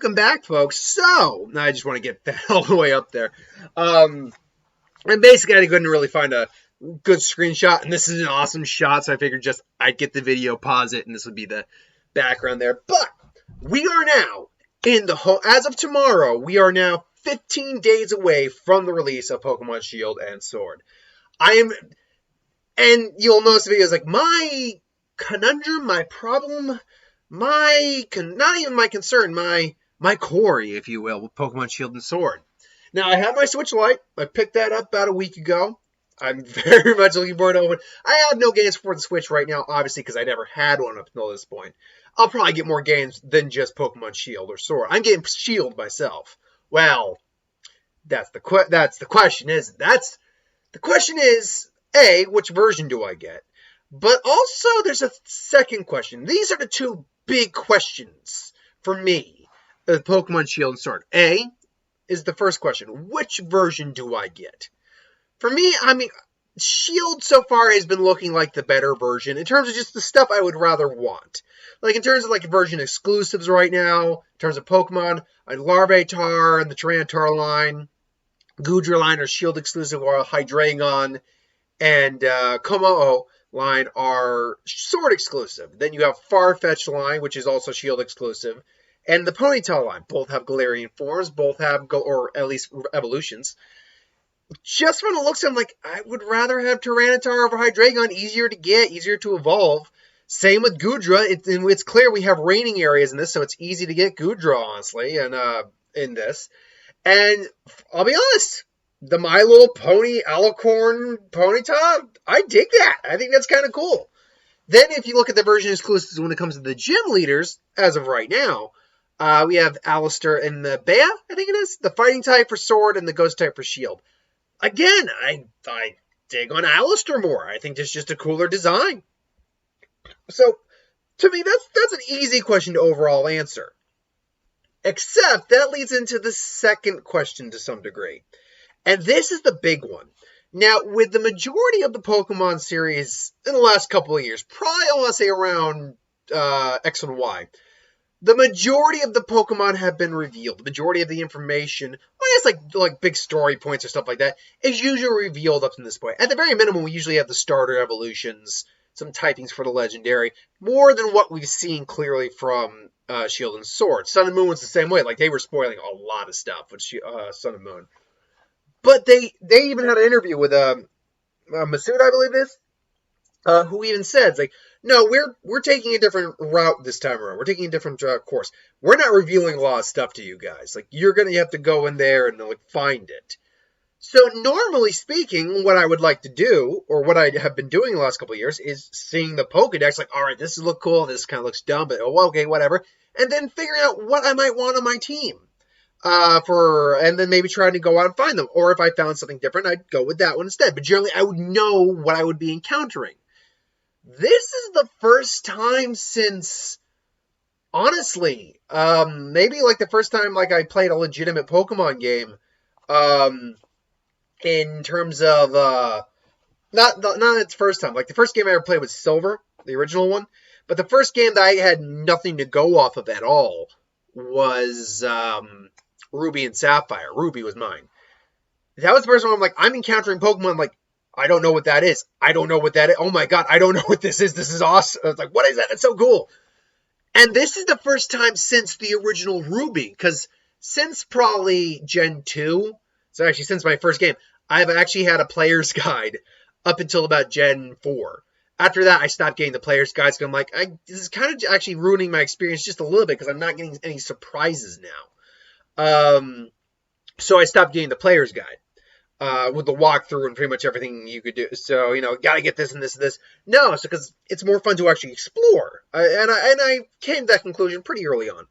welcome back, folks. So, I just want to get that all the way up there. And basically, I couldn't really find a good screenshot, and this is an awesome shot, so I figured I'd get the video, pause it, and this would be the background there. But we are now as of tomorrow, we are now 15 days away from the release of Pokemon Shield and Sword. And you'll notice the video is like, my conundrum, my problem, not even my concern, my quarry, if you will, with Pokemon Shield and Sword. Now, I have my Switch Lite. I picked that up about a week ago. I'm very much looking forward to it. I have no games for the Switch right now, obviously, because I never had one up until this point. I'll probably get more games than just Pokemon Shield or Sword. I'm getting Shield myself. Well, that's the question, isn't it? The question is, A, which version do I get? But also, there's a second question. These are the two big questions for me, the Pokemon Shield and Sword. A is the first question. Which version do I get? For me, Shield so far has been looking like the better version in terms of just the stuff I would rather want. Like, in terms of, like, version exclusives right now, in terms of Pokemon, like Larvitar and the Tyranitar line, Goodra line are Shield exclusive, while Hydreigon and Kommo line are Sword exclusive. Then you have Farfetch line, which is also Shield exclusive, and the Ponytail line. Both have Galarian forms, both have, or at least evolutions. Just from the looks of them, like, I would rather have Tyranitar over Hydreigon, easier to get, easier to evolve. Same with Goodra. It's clear we have raining areas in this, so it's easy to get Goodra, honestly, and in this. And I'll be honest, the My Little Pony Alicorn Ponyta, I dig that. I think that's kind of cool. Then if you look at the version exclusives when it comes to the gym leaders, as of right now, we have Alistair and the Bea, I think it is, the fighting type for Sword and the ghost type for Shield. Again, I dig on Alistair more. I think it's just a cooler design. So, to me, that's an easy question to overall answer. Except, that leads into the second question to some degree. And this is the big one. Now, with the majority of the Pokemon series in the last couple of years, probably I want to say around X and Y, the majority of the Pokemon have been revealed. The majority of the information, I guess like big story points or stuff like that, is usually revealed up to this point. At the very minimum, we usually have the starter evolutions, some typings for the legendary, more than what we've seen clearly from Shield and Sword. Sun and Moon was the same way. Like, they were spoiling a lot of stuff with Sun and Moon. But they even had an interview with Masood, I believe it is, who even said, like, no, we're taking a different route this time around. We're taking a different course. We're not revealing a lot of stuff to you guys. Like, you're going to have to go in there and, like, find it. So, normally speaking, what I would like to do, or what I have been doing the last couple of years, is seeing the Pokedex, like, all right, this look cool, this kind of looks dumb, but okay, whatever, and then figuring out what I might want on my team. And then maybe trying to go out and find them. Or if I found something different, I'd go with that one instead. But generally, I would know what I would be encountering. This is the first time since, honestly, maybe like the first time like I played a legitimate Pokemon game, in terms of, not its first time. Like, the first game I ever played was Silver, the original one. But the first game that I had nothing to go off of at all was, Ruby and Sapphire. Ruby was mine. That was the first one I'm encountering Pokemon, like, I don't know what that is. I don't know what that is. Oh my god, I don't know what this is. This is awesome. I was like, what is that? That's so cool. And this is the first time since the original Ruby, because since probably Gen 2, so actually since my first game, I've actually had a player's guide up until about Gen 4. After that, I stopped getting the player's guides, because I'm like, this is kind of actually ruining my experience just a little bit, because I'm not getting any surprises now. So I stopped getting the player's guide. With the walkthrough and pretty much everything you could do. So, gotta get this and this and this. No, it's because it's more fun to actually explore. And I came to that conclusion pretty early on.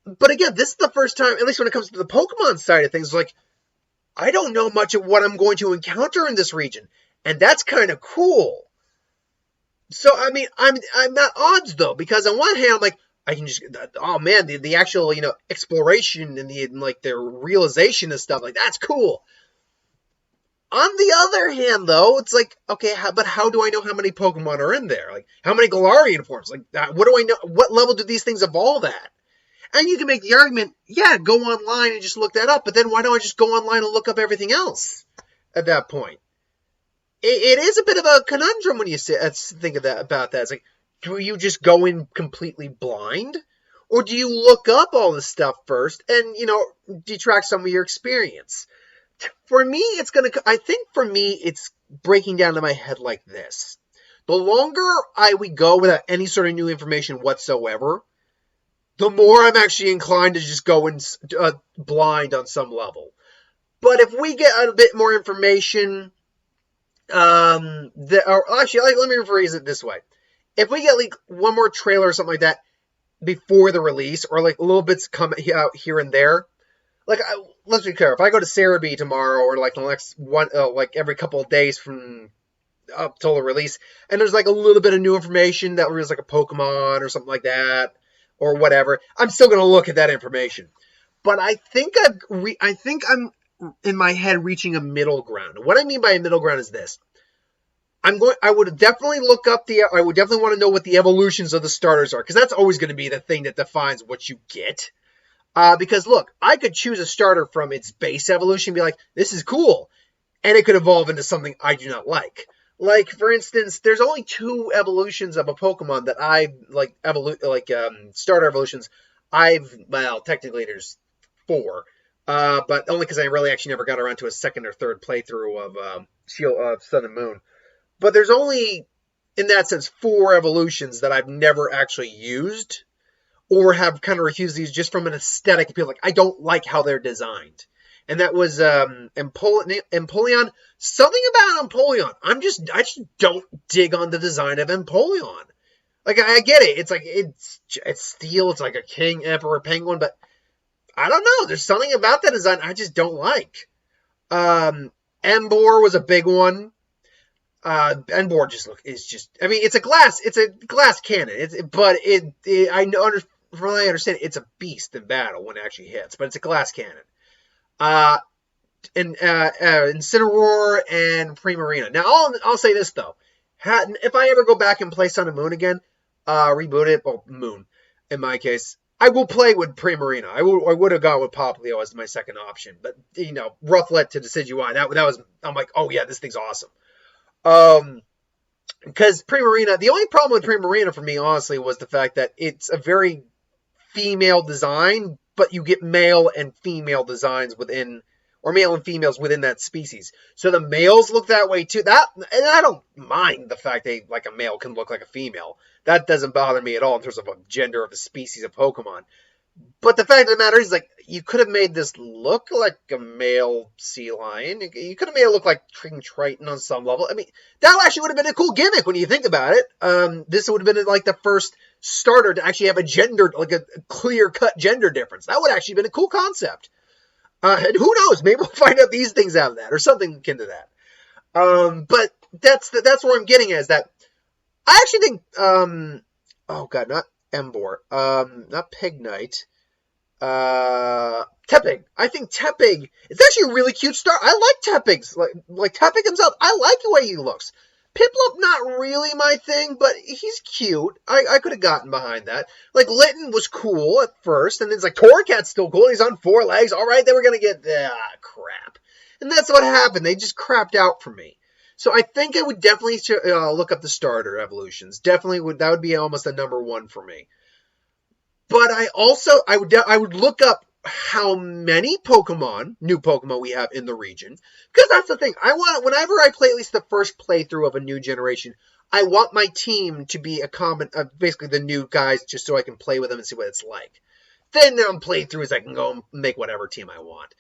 But again, this is the first time, at least when it comes to the Pokemon side of things, like, I don't know much of what I'm going to encounter in this region. And that's kind of cool. So, I mean, I'm at odds, though, because on one hand, I'm like, I can just, oh man, the actual, exploration and the realization of stuff, like, that's cool. On the other hand, though, it's like, okay, but how do I know how many Pokemon are in there? Like, how many Galarian forms? Like, what do I know? What level do these things evolve at? And you can make the argument, yeah, go online and just look that up, but then why don't I just go online and look up everything else at that point? It is a bit of a conundrum when you think of that about that. It's like, do you just go in completely blind? Or do you look up all this stuff first and, detract some of your experience? For me, it's breaking down to my head like this. The longer we go without any sort of new information whatsoever, the more I'm actually inclined to just go in blind on some level. But if we get a bit more information, let me rephrase it this way. If we get like one more trailer or something like that before the release, or like little bits come out here and there, like let's be clear, if I go to Cerebi tomorrow, or like the next one, like every couple of days from up till the release, and there's like a little bit of new information that was like a Pokemon or something like that, or whatever, I'm still gonna look at that information. But I think I'm in my head reaching a middle ground. What I mean by a middle ground is this. I would definitely want to know what the evolutions of the starters are, because that's always going to be the thing that defines what you get. Because look, I could choose a starter from its base evolution and be like, this is cool. And it could evolve into something I do not like. Like, for instance, there's only 2 evolutions of a Pokemon that I like, starter evolutions. Technically there's 4. But only because I really actually never got around to a second or third playthrough of Sun and Moon. But there's only, in that sense, 4 evolutions that I've never actually used, or have kind of refused these just from an aesthetic appeal. Like, I don't like how they're designed. And that was Empoleon. Something about Empoleon, I just don't dig on the design of Empoleon. Like, I get it. It's like, it's steel. It's like a king, emperor, penguin. But I don't know. There's something about that design I just don't like. Emboar was a big one. Emboar it's a glass cannon. From what I understand, it's a beast in battle when it actually hits, but it's a glass cannon. Incineroar and Primarina. Now, I'll say this though. If I ever go back and play Sun and Moon again, reboot it, Moon, in my case, I will play with Primarina. I would have gone with Popplio as my second option, but, Rufflet to Decidueye, that was, I'm like, oh yeah, this thing's awesome. Because Primarina, the only problem with Primarina for me, honestly, was the fact that it's a very female design, but you get male and female designs within, or male and females within that species. So the males look that way too. And I don't mind the fact that like a male can look like a female. That doesn't bother me at all in terms of a gender of a species of Pokemon. But the fact of the matter is, like, you could have made this look like a male sea lion. You could have made it look like King Triton on some level. I mean, that actually would have been a cool gimmick when you think about it. This would have been like the first starter to actually have a clear-cut gender difference. That would have actually been a cool concept. And who knows? Maybe we'll find out these things out of that, or something akin to that. But that's where I'm getting at, is that I actually think, not Emboar, not Pignite, Tepig. I think Tepig is actually a really cute star. I like Tepig's, like Tepig himself. I like the way he looks. Piplup, not really my thing, but he's cute. I could have gotten behind that. Like, Litten was cool at first, and then it's like, Torracat's still cool. He's on 4 legs. All right, they were going to get, crap. And that's what happened. They just crapped out for me. So I think I would definitely look up the starter evolutions. Definitely that would be almost a number 1 for me. But I would look up how many new Pokemon we have in the region, because that's the thing. Whenever I play at least the first playthrough of a new generation, I want my team to be basically the new guys, just so I can play with them and see what it's like. Then on playthroughs, I can go and make whatever team I want.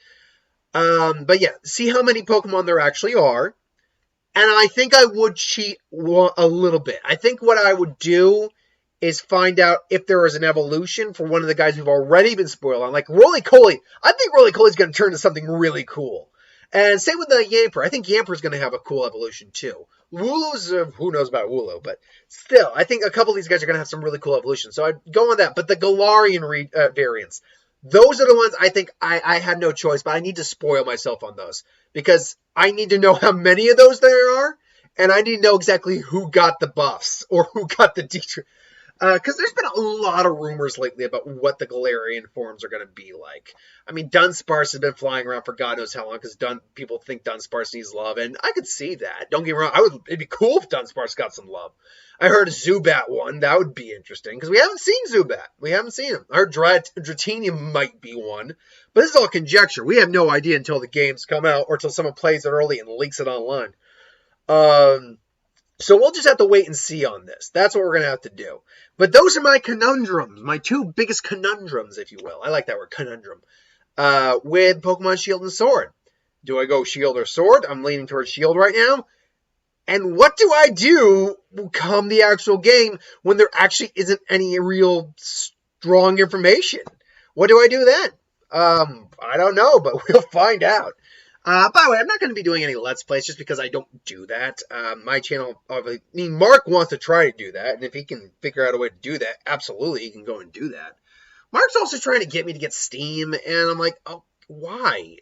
But yeah, see how many Pokemon there actually are. And I think I would cheat a little bit. I think what I would do is find out if there is an evolution for one of the guys who've already been spoiled on. Like Roly-Poly. I think Roly-Poly's going to turn into something really cool. And same with the Yamper. I think Yamper's going to have a cool evolution too. Wooloo's, who knows about Wooloo, but still, I think a couple of these guys are going to have some really cool evolutions. So I'd go on that. But the Galarian variants, those are the ones I think I had no choice, but I need to spoil myself on those. Because I need to know how many of those there are, and I need to know exactly who got the buffs, or who got the Because there's been a lot of rumors lately about what the Galarian forms are going to be like. I mean, Dunsparce has been flying around for God knows how long because people think Dunsparce needs love, and I could see that. Don't get me wrong, it'd be cool if Dunsparce got some love. I heard Zubat one. That would be interesting because we haven't seen Zubat. We haven't seen him. I heard Dratini might be one, but this is all conjecture. We have no idea until the games come out or until someone plays it early and leaks it online. So we'll just have to wait and see on this. That's what we're going to have to do. But those are my conundrums, my two biggest conundrums, if you will. I like that word, conundrum. With Pokemon Shield and Sword. Do I go Shield or Sword? I'm leaning towards Shield right now. And what do I do come the actual game when there actually isn't any real strong information? What do I do then? I don't know, but we'll find out. By the way, I'm not going to be doing any Let's Plays just because I don't do that. My channel, Mark wants to try to do that, and if he can figure out a way to do that, absolutely, he can go and do that. Mark's also trying to get me to get Steam, and I'm like, oh, why?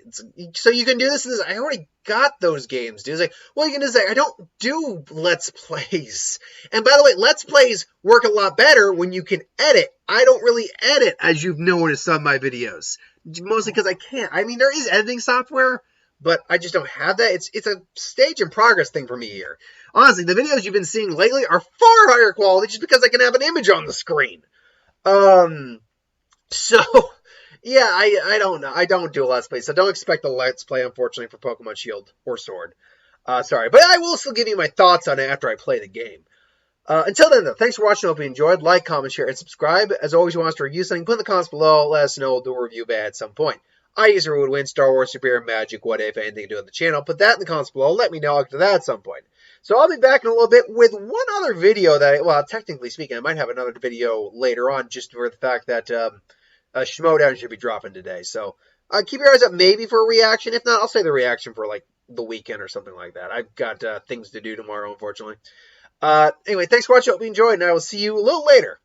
So you can do this and this. I already got those games, dude. It's like, well, you can just say, I don't do Let's Plays. And by the way, Let's Plays work a lot better when you can edit. I don't really edit, as you've noticed on my videos. Mostly because I can't. I mean, there is editing software, but I just don't have that. It's a stage and progress thing for me here. Honestly, the videos you've been seeing lately are far higher quality just because I can have an image on the screen. So, yeah, I don't know. I don't do a Let's Play, so don't expect a Let's Play, unfortunately, for Pokemon Shield or Sword. Sorry, but I will still give you my thoughts on it after I play the game. Until then, though, thanks for watching. I hope you enjoyed. Like, comment, share, and subscribe. As always, you want us to review something, put in the comments below. Let us know. We'll do a review of it at some point. I use would win Star Wars, Super Magic, what if, anything to do with the channel. Put that in the comments below. Let me know after that at some point. So I'll be back in a little bit with one other video that, well, technically speaking, I might have another video later on just for the fact that Schmodown should be dropping today. So keep your eyes up maybe for a reaction. If not, I'll say the reaction for like the weekend or something like that. I've got things to do tomorrow, unfortunately. Anyway, thanks for watching. Hope you enjoyed, and I will see you a little later.